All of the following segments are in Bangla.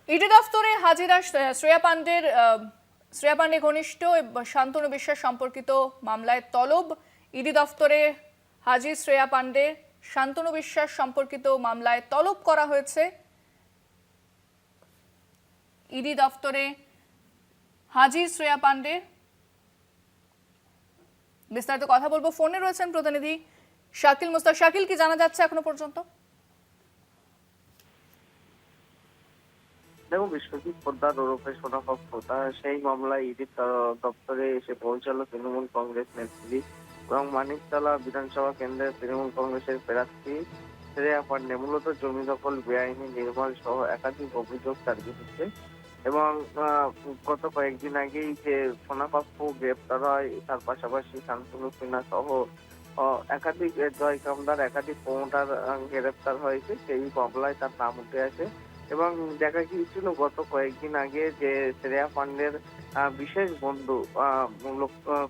ইডি দফতরে হাজিরা শ্রেয়া পান্ডে ঘনিষ্ঠ শান্তনু বিশ্বাস সম্পর্কিত মামলায় তলব। ইডি দফতরে হাজির শ্রেয়া পান্ডে, শান্তনু বিশ্বাস সম্পর্কিত মামলায় তলব করা হয়েছে। ইডি দফতরে হাজির শ্রেয়া পান্ডে, বিস্তারিত কথা বলবো। ফোনে রয়েছেন প্রতিনিধি শাকিল মুস্তাক। শাকিল, কি জানা যাচ্ছে এখনো পর্যন্ত? দেখো, বিশ্বজিৎ পোদ্দার ওরফে সোনা পাপ্পু সেই মামলায় ইডি দপ্তরে এসে পৌঁছালো তৃণমূল কংগ্রেস নেত্রী এবং মানিকতলা বিধানসভা কেন্দ্রের তৃণমূল কংগ্রেসের প্রার্থী শ্রেয়া পান্ডে। মূলত জমি দখল, বেআইনি নির্মাণ সহ একাধিক অভিযোগ তার বিরুদ্ধে। এবং গত কয়েকদিন আগেই যে সোনা পাপ্পু গ্রেপ্তার হয়, তার পাশাপাশি শান্তনু সিনহা সহ একাধিক জয় কামদার, একাধিক প্রমোটার গ্রেপ্তার হয়েছে। সেই মামলায় তার নাম উঠে আসে এবং দেখা গিয়েছিল গত কয়েকদিন আগে যে শ্রেয়া পান্ডের বিশেষ বন্ধু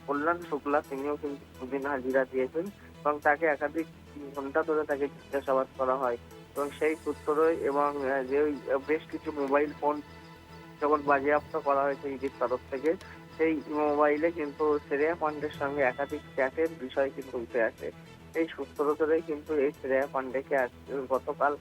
কল্যাণ শুক্লা, তিনিও কিন্তু দুদিন হাজিরা দিয়েছেন এবং তাকে একাধিক ঘন্টা ধরে তাকে জিজ্ঞাসাবাদ করা হয় এবং সেই সূত্রই এবং যে ওই বেশ কিছু মোবাইল ফোন যখন বাজেয়াপ্ত করা হয়েছে ইডির তরফ থেকে, সেই মোবাইলে কিন্তু শ্রেয়া পান্ডের সঙ্গে একাধিক চ্যাটের বিষয় কিন্তু উঠে আসে। এই সূত্র ধরেই কিন্তু এই শ্রেয়া পান্ডেকে গতকাল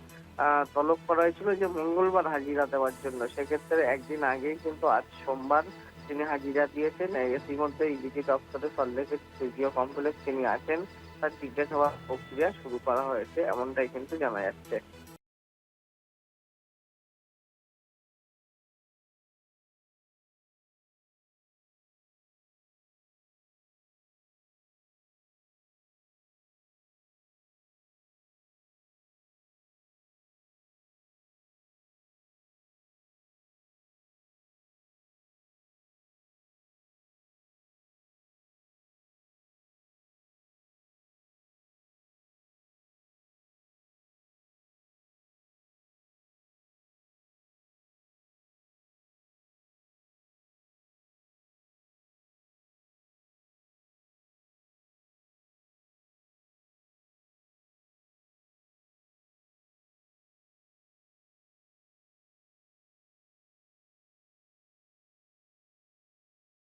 তলব করা হয়েছিল যে মঙ্গলবার হাজিরা দেওয়ার জন্য। সেক্ষেত্রে একদিন আগেই কিন্তু আজ সোমবার তিনি হাজিরা দিয়েছেন। ইতিমধ্যে ইডি দপ্তরে সল্লেকের সিজিও কমপ্লেক্স তিনি আছেন, তার জিজ্ঞাসাবাদ প্রক্রিয়া শুরু করা হয়েছে, এমনটাই কিন্তু জানা যাচ্ছে।